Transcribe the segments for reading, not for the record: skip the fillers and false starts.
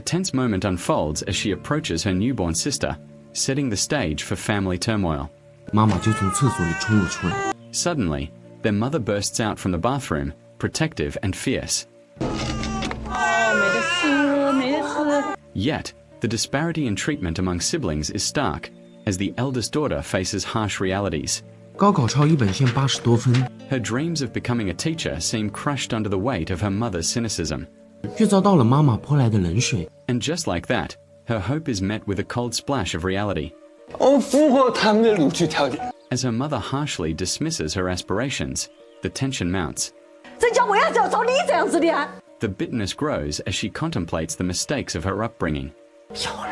tense moment unfolds as she approaches her newborn sister, setting the stage for family turmoil. 妈妈就从厕所里冲了出来。 Suddenly, their mother bursts out from the bathroom, protective and fierce. Yet, the disparity in treatment among siblings is stark, as the eldest daughter faces harsh realities. 高考超一本线80多分， Her dreams of becoming a teacher seem crushed under the weight of her mother's cynicism. 却遭到了妈妈泼来的冷水。 And just like that, her hope is met with a cold splash of reality. 我符合他们的录取条件。 As her mother harshly dismisses her aspirations, the tension mounts. 这叫为啥子要找你这样子的啊？ The bitterness grows as she contemplates the mistakes of her upbringing. 小儿，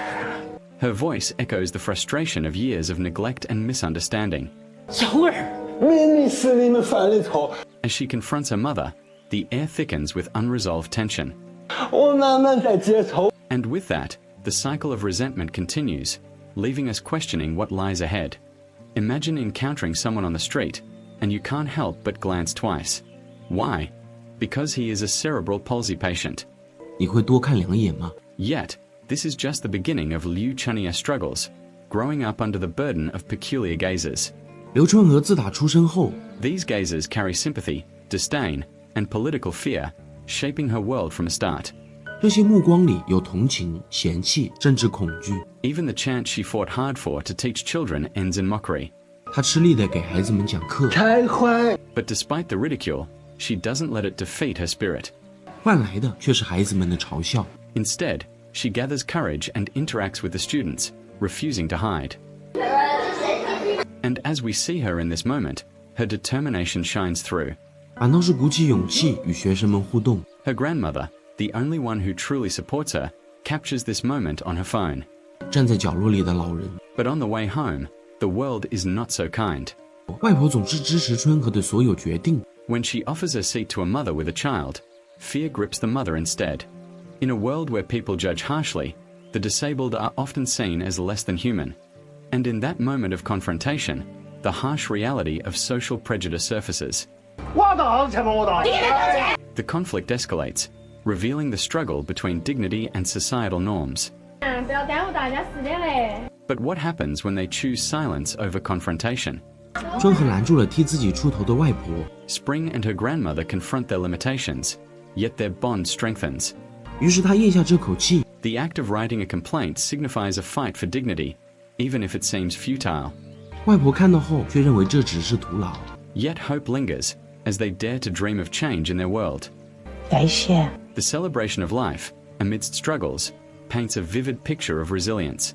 Her voice echoes the frustration of years of neglect and misunderstanding. 小儿，明明是你们犯的错， As she confronts her mother, the air thickens with unresolved tension. 我慢慢在接受。 And with that, the cycle of resentment continues, leaving us questioning what lies ahead. Imagine encountering someone on the street, and you can't help but glance twice. Why? Because he is a cerebral palsy patient. 你会多看两眼吗？ Yet, this is just the beginning of Liu Chunya's struggles, growing up under the burden of peculiar gazes. 刘春娥自打出生后， These gazes carry sympathy, disdain, and political fear, shaping her world from a start. 这些目光里有同情、嫌弃，甚至恐惧。 Even the chance she fought hard for to teach children ends in mockery. 她吃力地给孩子们讲课，太坏， But despite the ridicule, she doesn't let it defeat her spirit. 换来的却是孩子们的嘲笑。 Instead, she gathers courage and interacts with the students, refusing to hide. And as we see her in this moment, her determination shines through. 反倒是鼓起勇气与学生们互动。 Her grandmother, the only one who truly supports her, captures this moment on her phone. 站在角落里的老人， But on the way home, the world is not so kind. 外婆总是支持春和的所有决定。 When she offers a seat to a mother with a child, fear grips the mother instead. In a world where people judge harshly, the disabled are often seen as less than human. And in that moment of confrontation, the harsh reality of social prejudice surfaces. 我道歉吧，我道。 The conflict escalates, revealing the struggle between dignity and societal norms. 不要耽误大家时间嘞。 But what happens when they choose silence over confrontation? 春和拦住了替自己出头的外婆， Spring and her grandmother confront their limitations, yet their bond strengthens. 于是她咽下这口气。 The act of writing a complaint signifies a fight for dignity, even if it seems futile. 外婆看到后却认为这只是徒劳。 Yet hope lingers, as they dare to dream of change in their world. 感谢。 The celebration of life, amidst struggles, paints a vivid picture of resilience.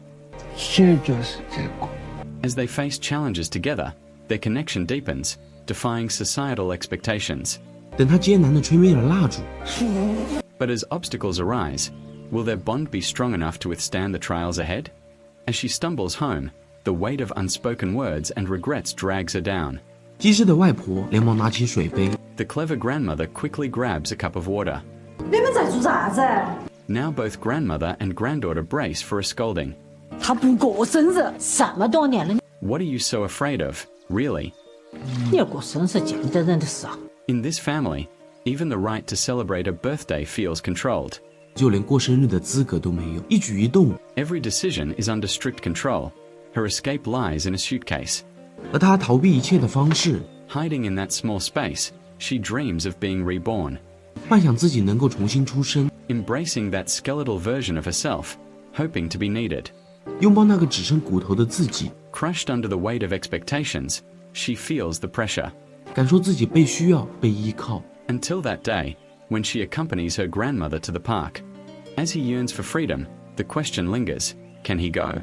这就是结果。 As they face challenges together, their connection deepens, defying societal expectations. 等她艰难地吹灭了蜡烛， But as obstacles arise, will their bond be strong enough to withstand the trials ahead? As she stumbles home, the weight of unspoken words and regrets drags her down. 机智的外婆连忙拿起水杯， The clever grandmother quickly grabs a cup of water. 你们在做啥子？ Now both grandmother and granddaughter brace for a scolding. 他不过生日，这么多年了， What are you so afraid of, really? 你要过生日见得人的事啊！ In this family, even the right to celebrate a birthday feels controlled. 就连过生日的资格都没有，一举一动。 Every decision is under strict control. Her escape lies in a suitcase. 而她逃避一切的方式， Hiding in that small space, she dreams of being reborn. 幻想自己能够重新出生， Embracing that skeletal version of herself, hoping to be needed. 拥抱那个只剩骨头的自己， Crushed under the weight of expectations, she feels the pressure. 感受自己被需要、被依靠。 Until that day, when she accompanies her grandmother to the park. As he yearns for freedom, the question lingers, can he go?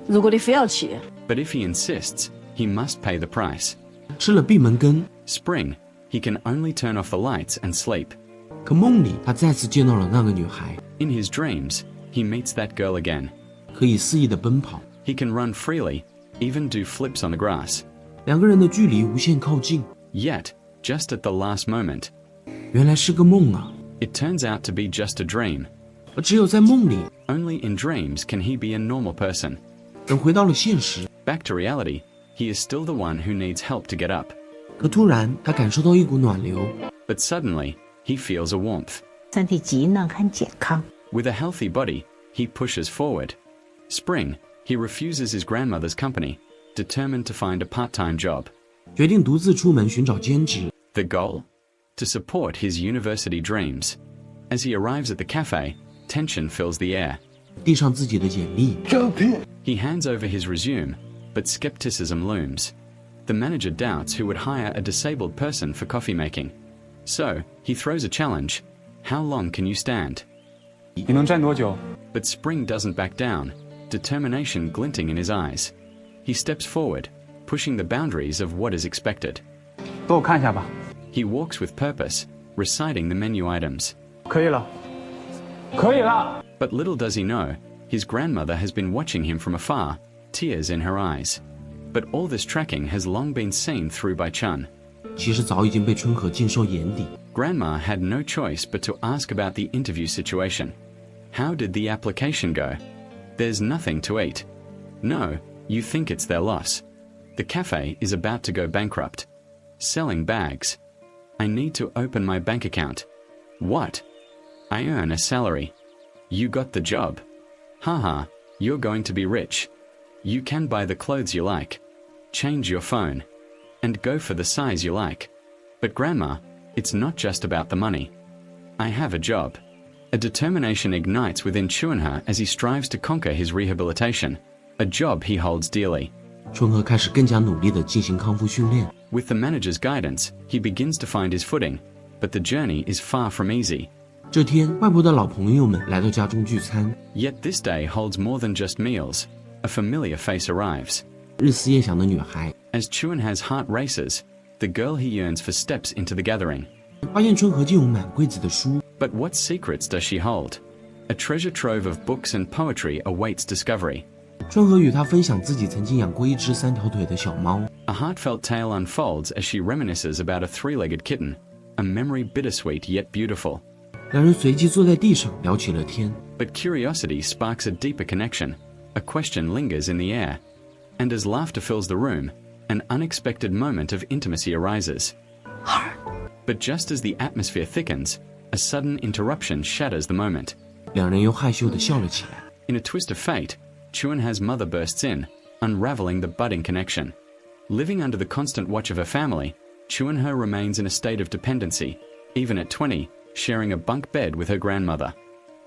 如果你非要去， But if he insists, he must pay the price. 吃了闭门羹， Spring, he can only turn off the lights and sleep. 可梦里他再次见到了那个女孩， In his dreams, he meets that girl again. 可以肆意的奔跑， He can run freely, even do flips on the grass. 两个人的距离无限靠近。 Yet, just at the last moment, 原来是个梦啊！ it turns out to be just a dream. 而只有在梦里， Only in dreams can he be a normal person. 等回到了现实， Back to reality, he is still the one who needs help to get up. 可突然他感受到一股暖流， But suddenly, he feels a warmth. 身体机能很健康。 With a healthy body, he pushes forward. Spring, he refuses his grandmother's company, determined to find a part-time job. 决定独自出门寻找兼职。 The goal? To support his university dreams. As he arrives at the cafe, tension fills the air. 递上自己的简历，招聘 He hands over his resume, but skepticism looms. The manager doubts who would hire a disabled person for coffee making. So, he throws a challenge. How long can you stand? 你能站多久？ But Spring doesn't back down, determination glinting in his eyes. He steps forward, pushing the boundaries of what is expected. 帮我看一下吧。 He walks with purpose, reciting the menu items. 可以了，可以了。 But little does he know, his grandmother has been watching him from afar, tears in her eyes. But all this tracking has long been seen through by Chun. 其实早已经被春和尽收眼底。 Grandma had no choice but to ask about the interview situation. How did the application go? There's nothing to eat. No, you think it's their loss. The cafe is about to go bankrupt. Selling bags. I need to open my bank account. What? I earn a salary. You got the job. Haha, you're going to be rich. You can buy the clothes you like, change your phone, and go for the size you like. But Grandma, it's not just about the money. I have a job. A determination ignites within Chuanhe as he strives to conquer his rehabilitation, a job he holds dearly. 春和开始更加努力地进行康复训练。 With the manager's guidance, he begins to find his footing, but the journey is far from easy. 这天，外婆的老朋友们来到家中聚餐， Yet this day holds more than just meals. A familiar face arrives. 日思夜想的女孩 As Chuanhe's heart races, the girl he yearns for steps into the gathering. 发现春和竟有满柜子的书， But what secrets does she hold? A treasure trove of books and poetry awaits discovery. 春和与她分享自己曾经养过一只3条腿的小猫。 A heartfelt tale unfolds as she reminisces about a three-legged kitten, a memory bittersweet yet beautiful. 两人随即坐在地上聊起了天。 But curiosity sparks a deeper connection. A question lingers in the air. And as laughter fills the room, an unexpected moment of intimacy arises. But just as the atmosphere thickens, a sudden interruption shatters the moment. 两人又害羞地笑了起来。 In a twist of fate, Chuanhe's mother bursts in, unraveling the budding connection. Living under the constant watch of her family, Chuanhe remains in a state of dependency, even at 20, sharing a bunk bed with her grandmother.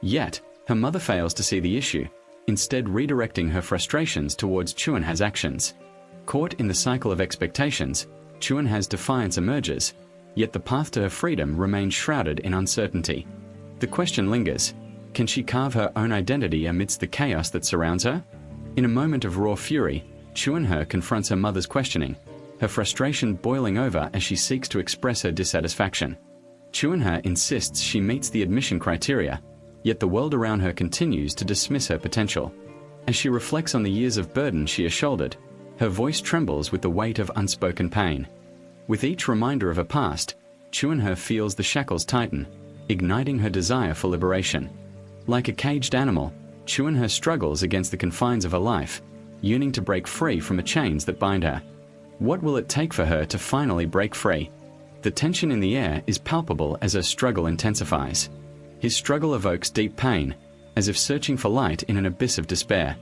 Yet, her mother fails to see the issue, instead redirecting her frustrations towards Chuanhe's actions. Caught in the cycle of expectations, Chuanhe's defiance emerges, yet the path to her freedom remains shrouded in uncertainty. The question lingers, can she carve her own identity amidst the chaos that surrounds her? In a moment of raw fury, Chuanhe confronts her mother's questioning, her frustration boiling over as she seeks to express her dissatisfaction. Chuanhe insists she meets the admission criteria, yet the world around her continues to dismiss her potential. As she reflects on the years of burden she has shouldered, her voice trembles with the weight of unspoken pain. With each reminder of her past, Chuanhe feels the shackles tighten, igniting her desire for liberation. Like a caged animal, Chuanhe struggles against the confines of her life, yearning to break free from the chains that bind her. What will it take for her to finally break free? The tension in the air is palpable as her struggle intensifies. His struggle evokes deep pain, as if searching for light in an abyss of despair.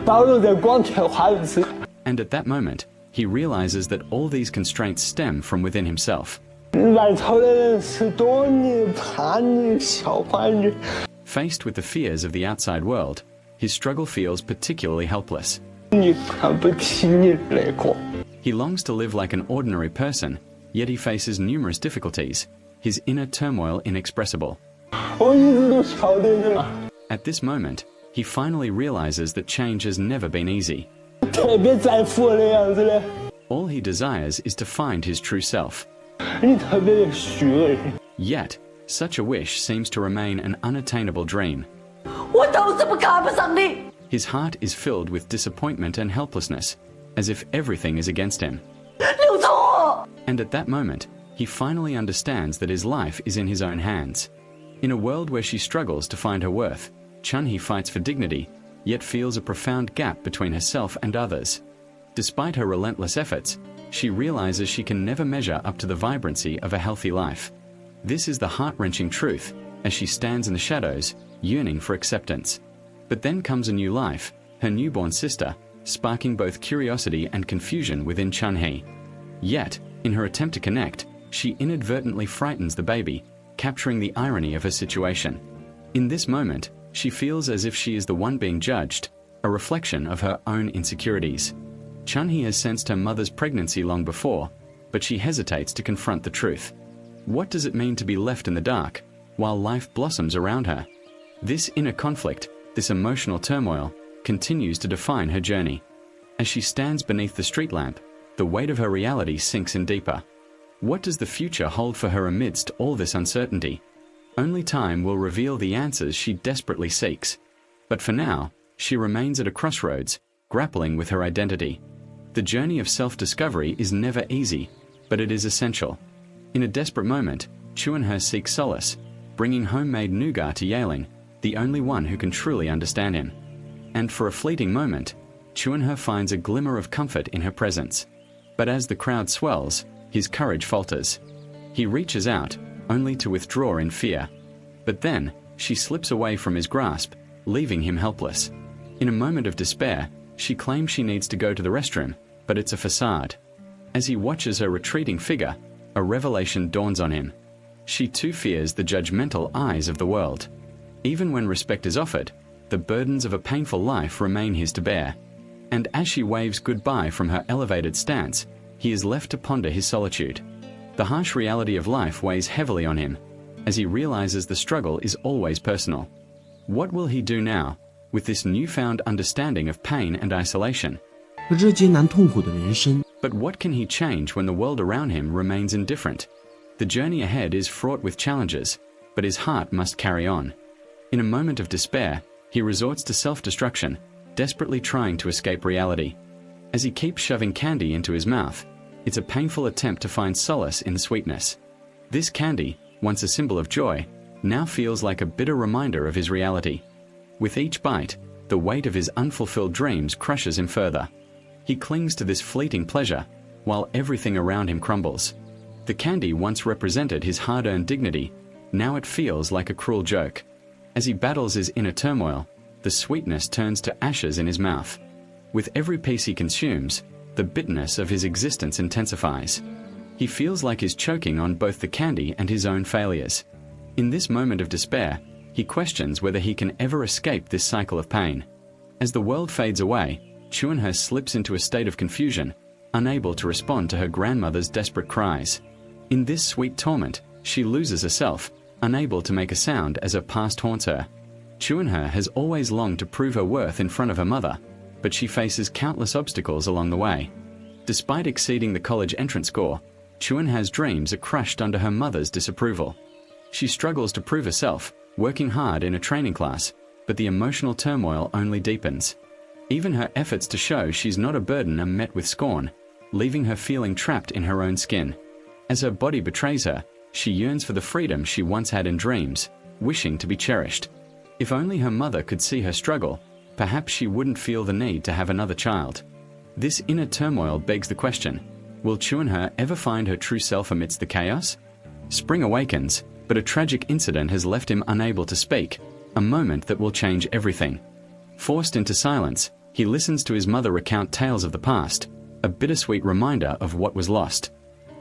把我扔在光天化日之下。 And at that moment, he realizes that all these constraints stem from within himself. 外头的人是躲你、怕你、笑话你。 Faced with the fears of the outside world, his struggle feels particularly helpless. 你看不起你那个。 He longs to live like an ordinary person, yet he faces numerous difficulties, his inner turmoil inexpressible. 我一直都晓得的嘛。 At this moment, he finally realizes that change has never been easy. 特别在乎我的样子的。 All he desires is to find his true self. 你特别的虚伪。 Yet, such a wish seems to remain an unattainable dream. 我都是不看不上你。 His heart is filled with disappointment and helplessness, as if everything is against him. 刘聪， And at that moment, he finally understands that his life is in his own hands. In a world where she struggles to find her worth, Chunhe fights for dignity, yet feels a profound gap between herself and others. Despite her relentless efforts, she realizes she can never measure up to the vibrancy of a healthy life. This is the heart-wrenching truth, as she stands in the shadows, yearning for acceptance. But then comes a new life, her newborn sister, sparking both curiosity and confusion within Chun-hee. Yet, in her attempt to connect, she inadvertently frightens the baby, capturing the irony of her situation. In this moment, she feels as if she is the one being judged, a reflection of her own insecurities. Chun-hee has sensed her mother's pregnancy long before, but she hesitates to confront the truth. What does it mean to be left in the dark, while life blossoms around her? This inner conflict, this emotional turmoil, continues to define her journey. As she stands beneath the street lamp, the weight of her reality sinks in deeper. What does the future hold for her amidst all this uncertainty? Only time will reveal the answers she desperately seeks. But for now, she remains at a crossroads, grappling with her identity. The journey of self-discovery is never easy, but it is essential. In a desperate moment, Chun-hee seeks solace, bringing homemade nougat to Yaling, the only one who can truly understand him. And for a fleeting moment, Chun-hee finds a glimmer of comfort in her presence. But as the crowd swells, his courage falters. He reaches out, only to withdraw in fear. But then, she slips away from his grasp, leaving him helpless. In a moment of despair, she claims she needs to go to the restroom, but it's a facade. As he watches her retreating figure, a revelation dawns on him. She too fears the judgmental eyes of the world. Even when respect is offered, the burdens of a painful life remain his to bear. And as she waves goodbye from her elevated stance, he is left to ponder his solitude. The harsh reality of life weighs heavily on him, as he realizes the struggle is always personal. What will he do now, with this newfound understanding of pain and isolation? 而这艰难痛苦的人生， But what can he change when the world around him remains indifferent? The journey ahead is fraught with challenges, but his heart must carry on. In a moment of despair, he resorts to self-destruction, desperately trying to escape reality. As he keeps shoving candy into his mouth, it's a painful attempt to find solace in sweetness. This candy, once a symbol of joy, now feels like a bitter reminder of his reality. With each bite, the weight of his unfulfilled dreams crushes him further. He clings to this fleeting pleasure, while everything around him crumbles. The candy once represented his hard-earned dignity, now it feels like a cruel joke. As he battles his inner turmoil, the sweetness turns to ashes in his mouth. With every piece he consumes, the bitterness of his existence intensifies. He feels like he's choking on both the candy and his own failures. In this moment of despair, he questions whether he can ever escape this cycle of pain. As the world fades away, Chun-hee slips into a state of confusion, unable to respond to her grandmother's desperate cries. In this sweet torment, she loses herself, unable to make a sound as her past haunts her. Chun-hee has always longed to prove her worth in front of her mother, but she faces countless obstacles along the way. Despite exceeding the college entrance score, Chun-hee's dreams are crushed under her mother's disapproval. She struggles to prove herself, working hard in a training class, but the emotional turmoil only deepens. Even her efforts to show she's not a burden are met with scorn, leaving her feeling trapped in her own skin. As her body betrays her, she yearns for the freedom she once had in dreams, wishing to be cherished. If only her mother could see her struggle, perhaps she wouldn't feel the need to have another child. This inner turmoil begs the question, will Chun-hee ever find her true self amidst the chaos? Spring awakens, but a tragic incident has left him unable to speak, a moment that will change everything. Forced into silence, he listens to his mother recount tales of the past, a bittersweet reminder of what was lost.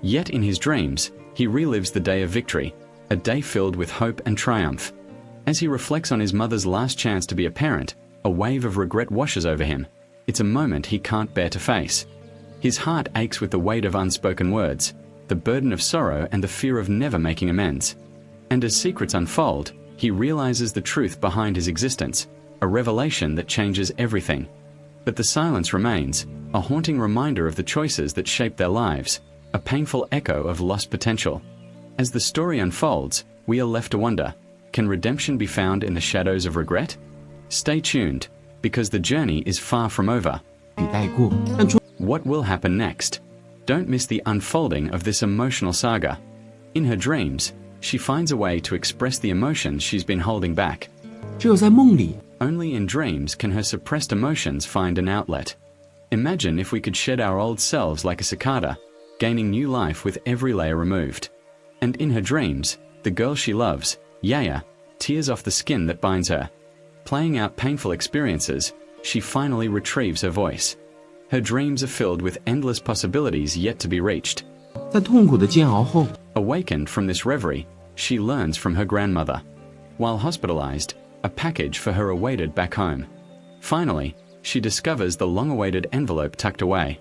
Yet in his dreams, he relives the day of victory, a day filled with hope and triumph. As he reflects on his mother's last chance to be a parent, a wave of regret washes over him. It's a moment he can't bear to face. His heart aches with the weight of unspoken words, the burden of sorrow and the fear of never making amends. And as secrets unfold, he realizes the truth behind his existence, a revelation that changes everything. But the silence remains, a haunting reminder of the choices that shaped their lives, a painful echo of lost potential. As the story unfolds, we are left to wonder, can redemption be found in the shadows of regret? Stay tuned, because the journey is far from over. 笔带过，但春 What will happen next? Don't miss the unfolding of this emotional saga. In her dreams, she finds a way to express the emotions she's been holding back. 只有在梦里， Only in dreams can her suppressed emotions find an outlet. Imagine if we could shed our old selves like a cicada, gaining new life with every layer removed. And in her dreams, the girl she loves, Yaya, tears off the skin that binds her. Playing out painful experiences, she finally retrieves her voice. Her dreams are filled with endless possibilities yet to be reached. 在痛苦的煎熬后， Awakened from this reverie, she learns from her grandmother. While hospitalized, a package for her awaited back home. Finally, she discovers the long-awaited envelope tucked away.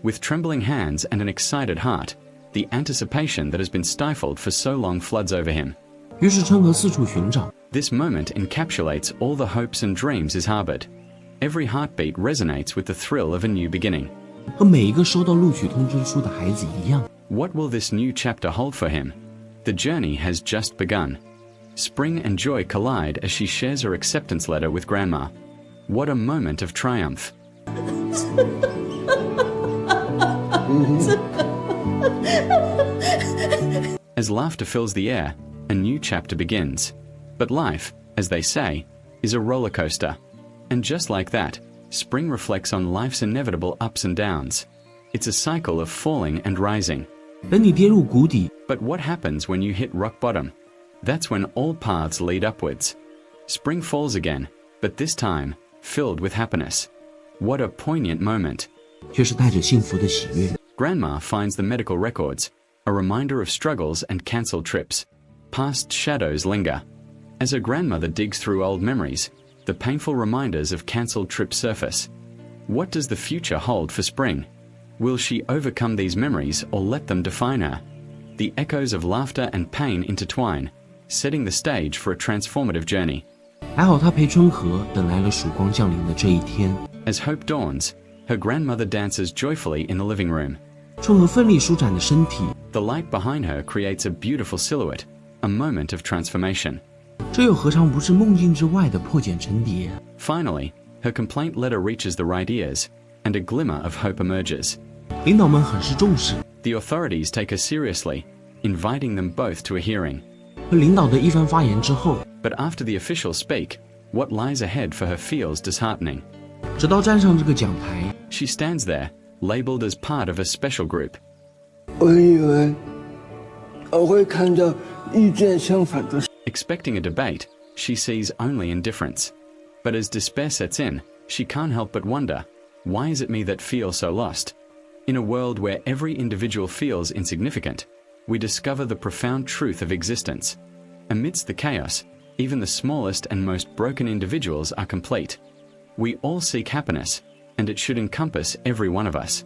With trembling hands and an excited heart, the anticipation that has been stifled for so long floods over him. 于是趁河四处寻找， This moment encapsulates all the hopes and dreams he's harbored. Every heartbeat resonates with the thrill of a new beginning. 和每一个收到录取通知书的孩子一样。 What will this new chapter hold for him? The journey has just begun. Spring and joy collide as she shares her acceptance letter with Grandma. What a moment of triumph. As laughter fills the air, a new chapter begins. But life, as they say, is a roller coaster. And just like that, spring reflects on life's inevitable ups and downs. It's a cycle of falling and rising. 等你跌入谷底， But what happens when you hit rock bottom? That's when all paths lead upwards. Spring falls again, but this time, filled with happiness. What a poignant moment. 却是带着幸福的喜悦。 Grandma finds the medical records, a reminder of struggles and cancelled trips. Past shadows linger. As her grandmother digs through old memories, the painful reminders of cancelled trips surface. What does the future hold for Spring? Will she overcome these memories or let them define her? The echoes of laughter and pain intertwine, setting the stage for a transformative journey. 还好他陪春和等来了曙光降临的这一天。 As hope dawns, her grandmother dances joyfully in the living room. 春和奋力舒展的身体， The light behind her creates a beautiful silhouette, a moment of transformation. 这又何尝不是梦境之外的破茧成蝶？ Finally, her complaint letter reaches the right ears, and a glimmer of hope emerges. 领导们很是重视， The authorities take her seriously, inviting them both to a hearing. 和领导的一番发言之后， But after the officials speak, what lies ahead for her feels disheartening. 直到站上这个讲台， She stands there, labeled as part of a special group. 我以为我会看到意见相反的。 Expecting a debate, she sees only indifference. But as despair sets in, she can't help but wonder, why is it me that feels so lost? In a world where every individual feels insignificant, we discover the profound truth of existence. Amidst the chaos, even the smallest and most broken individuals are complete. We all seek happiness, and it should encompass every one of us.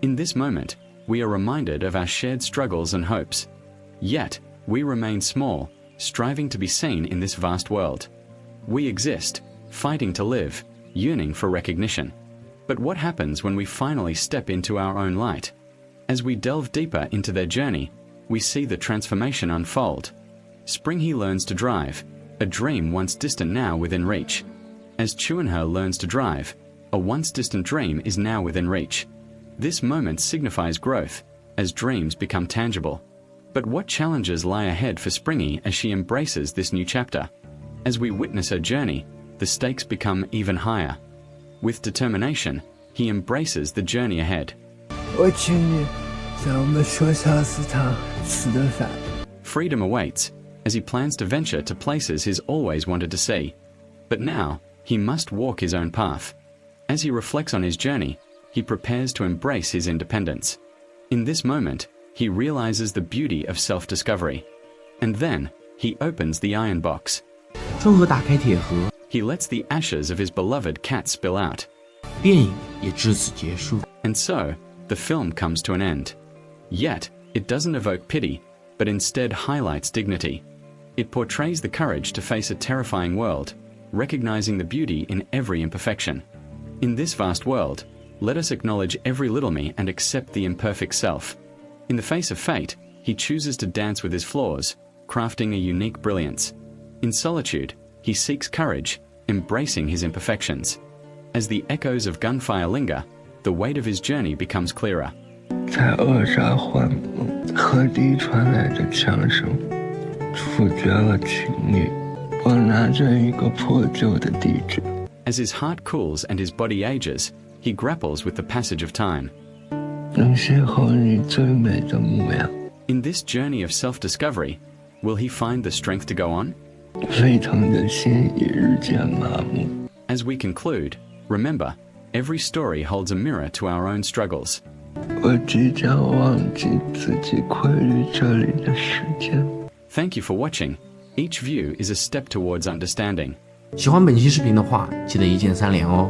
In this moment, we are reminded of our shared struggles and hopes. Yet, we remain small, striving to be seen in this vast world. We exist, fighting to live, yearning for recognition. But what happens when we finally step into our own light? As we delve deeper into their journey, we see the transformation unfold. Spring he learns to drive, a dream once distant now within reach. As Chuanhe learns to drive, a once distant dream is now within reach. This moment signifies growth, as dreams become tangible. But what challenges lie ahead for Springy as she embraces this new chapter? As we witness her journey, the stakes become even higher. With determination, he embraces the journey ahead. 我请你在我们学校食堂吃顿饭。 Freedom awaits, as he plans to venture to places he's always wanted to see. But now, he must walk his own path. As he reflects on his journey, he prepares to embrace his independence. In this moment, he realizes the beauty of self-discovery. And then, he opens the iron box. 春和打开铁盒， He lets the ashes of his beloved cat spill out. 电影也至此结束。 And so, the film comes to an end. Yet, it doesn't evoke pity, but instead highlights dignity. It portrays the courage to face a terrifying world, recognizing the beauty in every imperfection. In this vast world, let us acknowledge every little me and accept the imperfect self. In the face of fate, he chooses to dance with his flaws, crafting a unique brilliance. In solitude, he seeks courage, embracing his imperfections. As the echoes of gunfire linger, the weight of his journey becomes clearer. 在扼杀幻梦，河堤传来的枪声，触觉了情侣。我拿着一个破旧的地址。 As his heart cools and his body ages, he grapples with the passage of time. 能邂逅你最美的模样。 In this journey of self-discovery, will he find the strength to go on? 沸腾的心已日渐麻木。 As we conclude, remember, every story holds a mirror to our own struggles. 我即将忘记自己归于这里的时间。 Thank you for watching. Each view is a step towards understanding. 喜欢本期视频的话，记得一键3连哦。